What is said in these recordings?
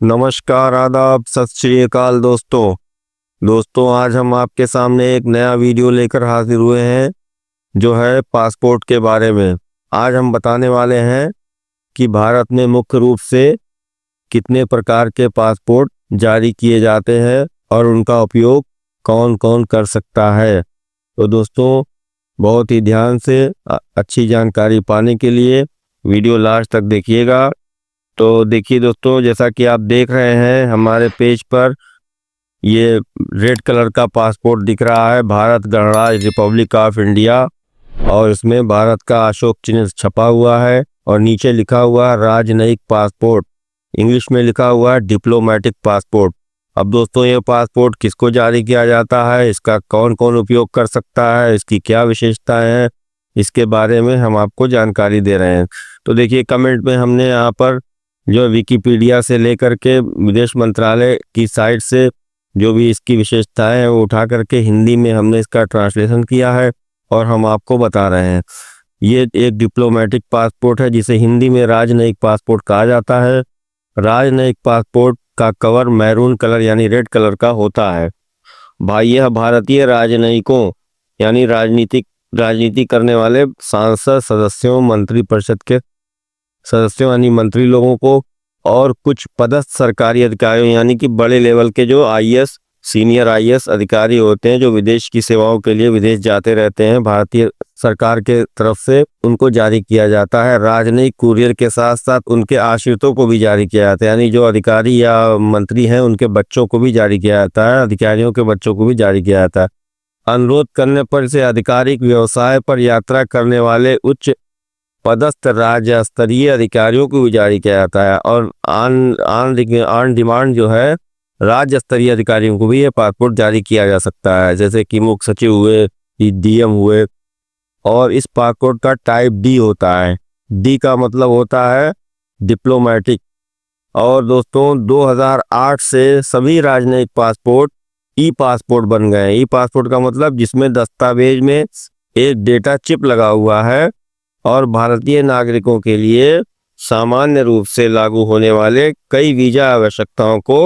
नमस्कार, आदाब, सत श्री अकाल दोस्तों आज हम आपके सामने एक नया वीडियो लेकर हाजिर हुए हैं जो है पासपोर्ट के बारे में। आज हम बताने वाले हैं कि भारत में मुख्य रूप से कितने प्रकार के पासपोर्ट जारी किए जाते हैं और उनका उपयोग कौन कौन कर सकता है। तो दोस्तों बहुत ही ध्यान से अच्छी जानकारी पाने के लिए वीडियो लास्ट तक देखिएगा। तो देखिए दोस्तों, जैसा कि आप देख रहे हैं हमारे पेज पर ये रेड कलर का पासपोर्ट दिख रहा है, भारत गणराज्य रिपब्लिक ऑफ इंडिया, और इसमें भारत का अशोक चिन्ह छपा हुआ है और नीचे लिखा हुआ है राजनयिक पासपोर्ट, इंग्लिश में लिखा हुआ है डिप्लोमेटिक पासपोर्ट। अब दोस्तों ये पासपोर्ट किसको जारी किया जाता है, इसका कौन कौन उपयोग कर सकता है, इसकी क्या विशेषताएं हैं, इसके बारे में हम आपको जानकारी दे रहे हैं। तो देखिए कमेंट में हमने यहाँ पर जो विकिपीडिया से लेकर के विदेश मंत्रालय की साइट से जो भी इसकी विशेषताएं हैं वो उठा करके हिंदी में हमने इसका ट्रांसलेशन किया है और हम आपको बता रहे हैं। ये एक डिप्लोमेटिक पासपोर्ट है जिसे हिंदी में राजनयिक पासपोर्ट कहा जाता है। राजनयिक पासपोर्ट का कवर मैरून कलर यानी रेड कलर का होता है। यह भारतीय राजनयिकों यानी राजनीति करने वाले सांसद सदस्यों, मंत्रिपरिषद के सदस्यों यानी मंत्री लोगों को और कुछ पदस्थ सरकारी अधिकारियों यानी कि बड़े लेवल के जो आईएएस, सीनियर आईएएस अधिकारी होते हैं जो विदेश की सेवाओं के लिए विदेश जाते रहते हैं, भारतीय सरकार के तरफ से उनको जारी किया जाता है। राजनयिक कुरियर के साथ साथ उनके आश्रितों को भी जारी किया जाता है, यानी जो अधिकारी या मंत्री हैं उनके बच्चों को भी जारी किया जाता है, अधिकारियों के बच्चों को भी जारी किया जाता है। अनुरोध करने पर इसे आधिकारिक व्यवसाय पर यात्रा करने वाले उच्च पदस्थ राज्य स्तरीय अधिकारियों को भी जारी किया जाता है और ऑन डिमांड जो है राज्य स्तरीय अधिकारियों को भी ये पासपोर्ट जारी किया जा सकता है, जैसे कि मुख्य सचिव हुए, डीएम हुए। और इस पासपोर्ट का टाइप डी होता है। डी का मतलब होता है डिप्लोमेटिक। और दोस्तों 2008 से सभी राजनयिक पासपोर्ट ई पासपोर्ट बन गए। ई पासपोर्ट का मतलब जिसमें दस्तावेज में एक डेटा चिप लगा हुआ है और भारतीय नागरिकों के लिए सामान्य रूप से लागू होने वाले कई वीजा आवश्यकताओं को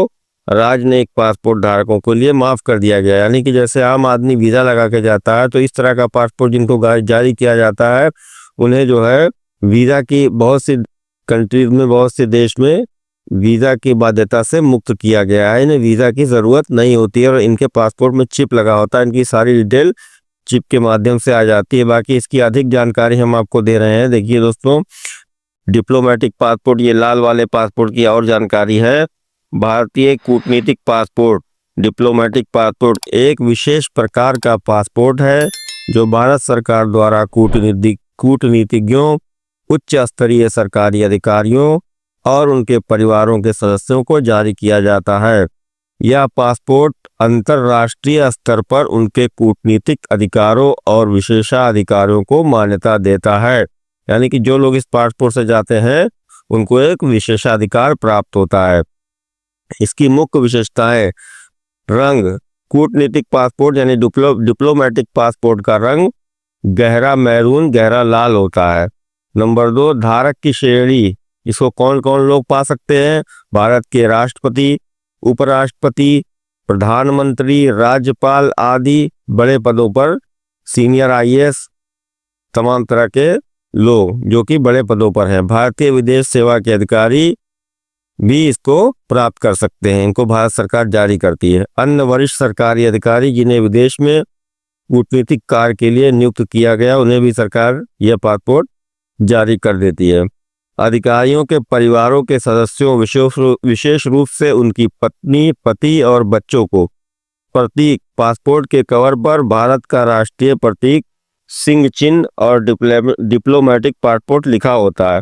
राजनयिक पासपोर्ट धारकों के लिए माफ कर दिया गया। यानी कि जैसे आम आदमी वीजा लगा के जाता है तो इस तरह का पासपोर्ट जिनको जारी किया जाता है उन्हें जो है वीजा की बहुत सी कंट्रीज में, बहुत से देश में वीजा की बाध्यता से मुक्त किया गया है। इन्हें वीजा की जरूरत नहीं होती है और इनके पासपोर्ट में चिप लगा होता है, इनकी सारी डिटेल चिप के माध्यम से आ जाती है। बाकी इसकी अधिक जानकारी हम आपको दे रहे हैं। देखिए दोस्तों, डिप्लोमेटिक पासपोर्ट, ये लाल वाले पासपोर्ट की और जानकारी है। भारतीय कूटनीतिक पासपोर्ट, डिप्लोमेटिक पासपोर्ट एक विशेष प्रकार का पासपोर्ट है जो भारत सरकार द्वारा कूटनीतिज्ञों, उच्च स्तरीय सरकारी अधिकारियों और उनके परिवारों के सदस्यों को जारी किया जाता है। यह पासपोर्ट अंतर्राष्ट्रीय स्तर पर उनके कूटनीतिक अधिकारों और विशेषाधिकारों को मान्यता देता है। यानी कि जो लोग इस पासपोर्ट से जाते हैं उनको एक विशेषाधिकार प्राप्त होता है। इसकी मुख्य विशेषताएं: रंग, कूटनीतिक पासपोर्ट यानी डिप्लोमेटिक पासपोर्ट का रंग गहरा मैरून, गहरा लाल होता है। नंबर 2, धारक की श्रेणी, इसको कौन कौन लोग पा सकते हैं? भारत के राष्ट्रपति, उपराष्ट्रपति, प्रधानमंत्री, राज्यपाल आदि बड़े पदों पर, सीनियर आईएएस, तमाम तरह के लोग जो कि बड़े पदों पर हैं। भारतीय विदेश सेवा के अधिकारी भी इसको प्राप्त कर सकते हैं, इनको भारत सरकार जारी करती है। अन्य वरिष्ठ सरकारी अधिकारी जिन्हें विदेश में कूटनीतिक कार्य के लिए नियुक्त किया गया उन्हें भी सरकार यह पासपोर्ट जारी कर देती है। अधिकारियों के परिवारों के सदस्यों, विशेष रूप से उनकी पत्नी, पति और बच्चों को प्रतीक, पासपोर्ट के कवर पर भारत का राष्ट्रीय प्रतीक सिंह चिन्ह और डिप्लोमेटिक पासपोर्ट लिखा होता है।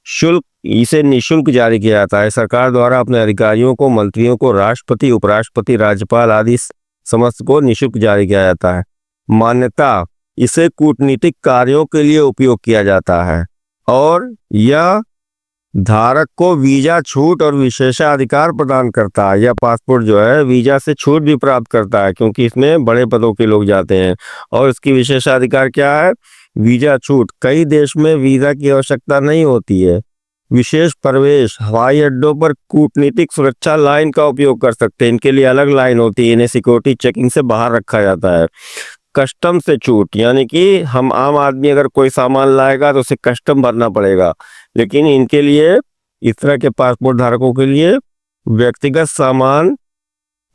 शुल्क, इसे निःशुल्क जारी किया जाता है। सरकार द्वारा अपने अधिकारियों को, मंत्रियों को, राष्ट्रपति, उपराष्ट्रपति, राज्यपाल आदि समस्त को निःशुल्क जारी किया जाता है। मान्यता, इसे कूटनीतिक कार्यों के लिए उपयोग किया जाता है और यह धारक को वीजा छूट और विशेषाधिकार प्रदान करता है। यह पासपोर्ट जो है वीजा से छूट भी प्राप्त करता है क्योंकि इसमें बड़े पदों के लोग जाते हैं। और इसकी विशेषाधिकार क्या है? वीजा छूट। कई देश में वीजा की आवश्यकता नहीं होती है, विशेष प्रवेश, हवाई अड्डों पर कूटनीतिक सुरक्षा लाइन का उपयोग कर सकते हैं। इनके लिए अलग लाइन होती है, इन्हें सिक्योरिटी चेकिंग से बाहर रखा जाता है। कस्टम से छूट, यानी कि हम आम आदमी अगर कोई सामान लाएगा तो उसे कस्टम भरना पड़ेगा, लेकिन इनके लिए, इस तरह के पासपोर्ट धारकों के लिए व्यक्तिगत सामान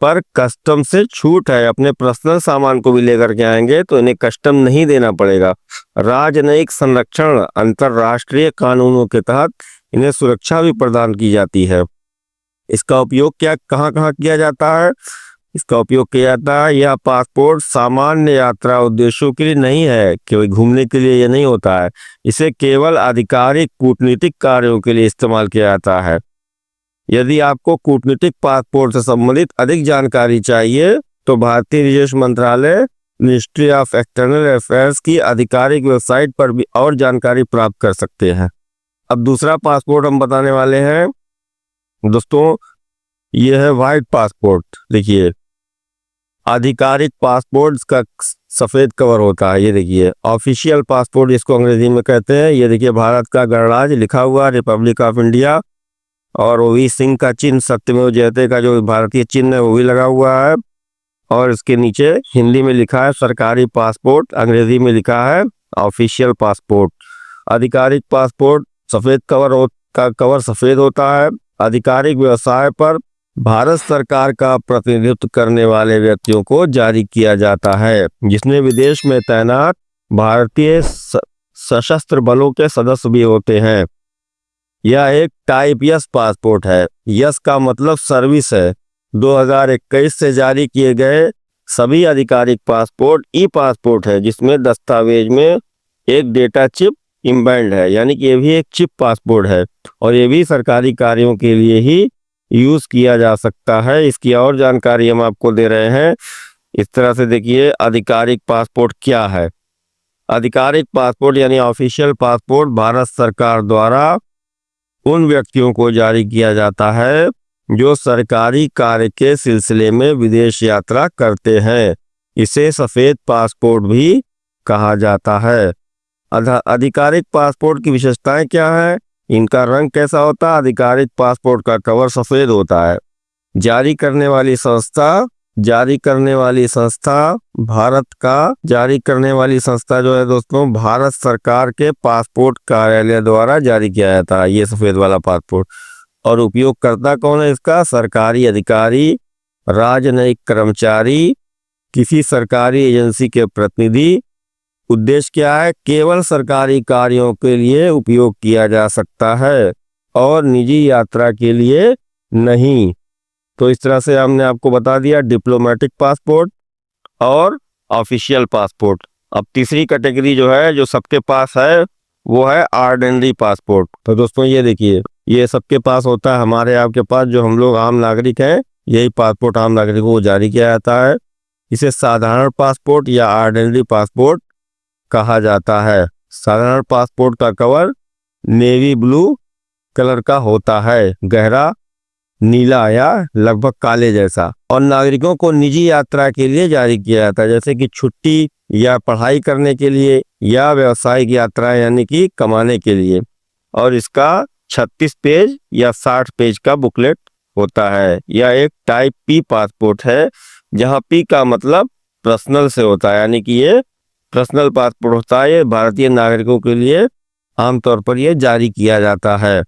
पर कस्टम से छूट है। अपने पर्सनल सामान को भी लेकर के आएंगे तो इन्हें कस्टम नहीं देना पड़ेगा। राजनयिक संरक्षण, अंतरराष्ट्रीय कानूनों के तहत इन्हें सुरक्षा भी प्रदान की जाती है। इसका उपयोग कहाँ कहाँ किया जाता है? इसका उपयोग किया जाता है, यह पासपोर्ट सामान्य यात्रा उद्देश्यों के लिए नहीं है, केवल घूमने के लिए यह नहीं होता है। इसे केवल आधिकारिक कूटनीतिक कार्यों के लिए इस्तेमाल किया जाता है। यदि आपको कूटनीतिक पासपोर्ट से संबंधित अधिक जानकारी चाहिए तो भारतीय विदेश मंत्रालय, मिनिस्ट्री ऑफ एक्सटर्नल अफेयर्स की आधिकारिक वेबसाइट पर भी और जानकारी प्राप्त कर सकते हैं। अब दूसरा पासपोर्ट हम बताने वाले हैं दोस्तों, यह है व्हाइट पासपोर्ट। देखिए, आधिकारिक पासपोर्ट का सफेद कवर होता है। ये देखिए ऑफिशियल पासपोर्ट जिसको अंग्रेजी में कहते हैं। ये देखिए भारत का गणराज्य लिखा हुआ, रिपब्लिक ऑफ इंडिया, और वो भी सिंह का चिन्ह, सत्यमेव जयते का जो भारतीय चिन्ह है वो भी लगा हुआ है। और इसके नीचे हिंदी में लिखा है सरकारी पासपोर्ट, अंग्रेजी में लिखा है ऑफिशियल पासपोर्ट। आधिकारिक पासपोर्ट सफेद कवर सफेद होता है। आधिकारिक व्यवसाय पर भारत सरकार का प्रतिनिधित्व करने वाले व्यक्तियों को जारी किया जाता है, जिसमें विदेश में तैनात भारतीय सशस्त्र बलों के सदस्य भी होते हैं। यह एक टाइप यस पासपोर्ट है। यस का मतलब सर्विस है। 2021 से जारी किए गए सभी आधिकारिक पासपोर्ट ई पासपोर्ट है, जिसमें दस्तावेज में एक डेटा चिप इम्बेडेड है, यानी कि ये भी एक चिप पासपोर्ट है और ये भी सरकारी कार्यों के लिए ही यूज किया जा सकता है। इसकी और जानकारी हम आपको दे रहे हैं इस तरह से। देखिए आधिकारिक पासपोर्ट क्या है। आधिकारिक पासपोर्ट यानी ऑफिशियल पासपोर्ट भारत सरकार द्वारा उन व्यक्तियों को जारी किया जाता है जो सरकारी कार्य के सिलसिले में विदेश यात्रा करते हैं। इसे सफेद पासपोर्ट भी कहा जाता है। आधिकारिक पासपोर्ट की विशेषताएं क्या है? इनका रंग कैसा होता है? आधिकारिक पासपोर्ट का कवर सफेद होता है। जारी करने वाली संस्था जो है दोस्तों, भारत सरकार के पासपोर्ट कार्यालय द्वारा जारी किया जाता है, ये सफेद वाला पासपोर्ट। और उपयोगकर्ता कौन है इसका? सरकारी अधिकारी, राजनयिक कर्मचारी, किसी सरकारी एजेंसी के प्रतिनिधि। उद्देश्य क्या है? केवल सरकारी कार्यों के लिए उपयोग किया जा सकता है और निजी यात्रा के लिए नहीं। तो इस तरह से हमने आपको बता दिया डिप्लोमेटिक पासपोर्ट और ऑफिशियल पासपोर्ट। अब तीसरी कैटेगरी जो है, जो सबके पास है, वो है ऑर्डिनरी पासपोर्ट। तो दोस्तों ये देखिए, ये सबके पास होता है, हमारे आपके पास जो हम लोग आम नागरिक हैं, यही पासपोर्ट आम नागरिकों को जारी किया जाता है। इसे साधारण पासपोर्ट या ऑर्डिनरी पासपोर्ट कहा जाता है। साधारण पासपोर्ट का कवर नेवी ब्लू कलर का होता है, गहरा नीला या लगभग काले जैसा, और नागरिकों को निजी यात्रा के लिए जारी किया जाता है, जैसे कि छुट्टी या पढ़ाई करने के लिए या व्यावसायिक यात्रा यानी कि कमाने के लिए। और इसका 36 पेज या 60 पेज का बुकलेट होता है। यह एक टाइप पी पासपोर्ट है, जहां पी का मतलब पर्सनल से होता है, यानी कि ये पर्सनल पासपोर्ट होता है। ये भारतीय नागरिकों के लिए आमतौर पर यह जारी किया जाता है।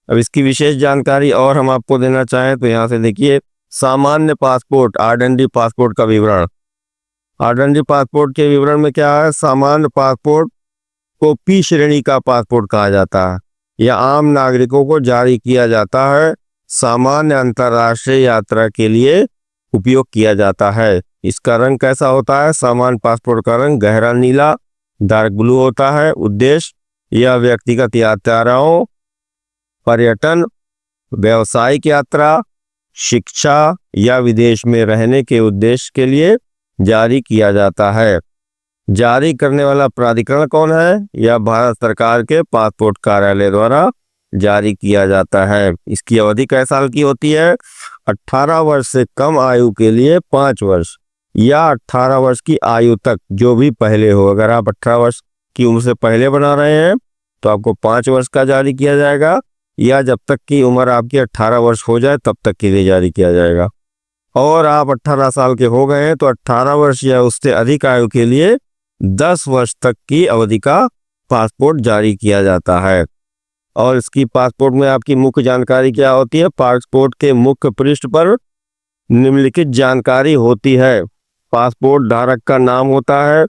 अब इसकी विशेष जानकारी और हम आपको देना चाहें तो यहाँ से देखिए, सामान्य पासपोर्ट, ऑर्डिनरी पासपोर्ट का विवरण। ऑर्डिनरी पासपोर्ट के विवरण में क्या है? सामान्य पासपोर्ट को पी श्रेणी का पासपोर्ट कहा जाता है। यह आम नागरिकों को जारी किया जाता है, सामान्य अंतर्राष्ट्रीय यात्रा के लिए उपयोग किया जाता है। इसका रंग कैसा होता है? सामान्य पासपोर्ट का रंग गहरा नीला, डार्क ब्लू होता है। उद्देश्य यह व्यक्तिगत यात्राओं, पर्यटन, व्यावसायिक यात्रा, शिक्षा या विदेश में रहने के उद्देश्य के लिए जारी किया जाता है। जारी करने वाला प्राधिकरण कौन है? यह भारत सरकार के पासपोर्ट कार्यालय द्वारा जारी किया जाता है। इसकी अवधि कै साल की होती है? 18 वर्ष से कम आयु के लिए 5 वर्ष या 18 वर्ष की आयु तक, जो भी पहले हो। अगर आप 18 वर्ष की उम्र से पहले बना रहे हैं तो आपको 5 वर्ष का जारी किया जाएगा, या जब तक की उम्र आपकी 18 वर्ष हो जाए तब तक के लिए जारी किया जाएगा। और आप 18 साल के हो गए हैं तो 18 वर्ष या उससे अधिक आयु के लिए 10 वर्ष तक की अवधि का पासपोर्ट जारी किया जाता है। और इसकी पासपोर्ट में आपकी मुख्य जानकारी क्या होती है? पासपोर्ट के मुख्य पृष्ठ पर निम्नलिखित जानकारी होती है। पासपोर्ट धारक का नाम होता है,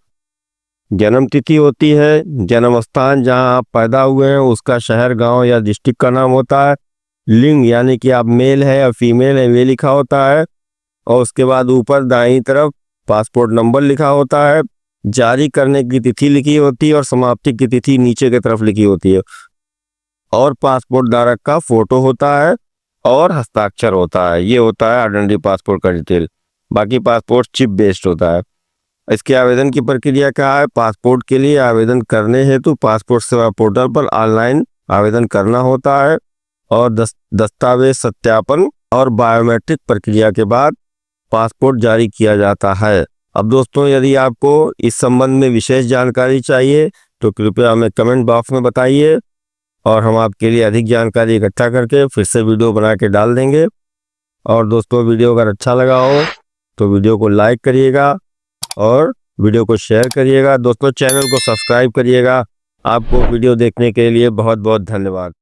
जन्म तिथि होती है, जन्म स्थान जहां आप पैदा हुए हैं उसका शहर, गांव या डिस्ट्रिक्ट का नाम होता है, लिंग यानी कि आप मेल है या फीमेल है वे लिखा होता है, और उसके बाद ऊपर दाईं तरफ पासपोर्ट नंबर लिखा होता है, जारी करने की तिथि लिखी होती है और समाप्ति की तिथि नीचे की तरफ लिखी होती है, और पासपोर्ट धारक का फोटो होता है और हस्ताक्षर होता है। ये होता है आइडेंटिटी पासपोर्ट का डिटेल। बाकी पासपोर्ट चिप बेस्ड होता है। इसके आवेदन की प्रक्रिया क्या है? पासपोर्ट के लिए आवेदन करने हेतु पासपोर्ट सेवा पोर्टल पर ऑनलाइन आवेदन करना होता है और दस्तावेज सत्यापन और बायोमेट्रिक प्रक्रिया के बाद पासपोर्ट जारी किया जाता है। अब दोस्तों, यदि आपको इस संबंध में विशेष जानकारी चाहिए तो कृपया हमें कमेंट बॉक्स में बताइए और हम आपके लिए अधिक जानकारी इकट्ठा करके फिर से वीडियो बना के डाल देंगे। और दोस्तों, वीडियो अगर अच्छा लगा हो तो वीडियो को लाइक करिएगा और वीडियो को शेयर करिएगा। दोस्तों, चैनल को सब्सक्राइब करिएगा। आपको वीडियो देखने के लिए बहुत बहुत धन्यवाद।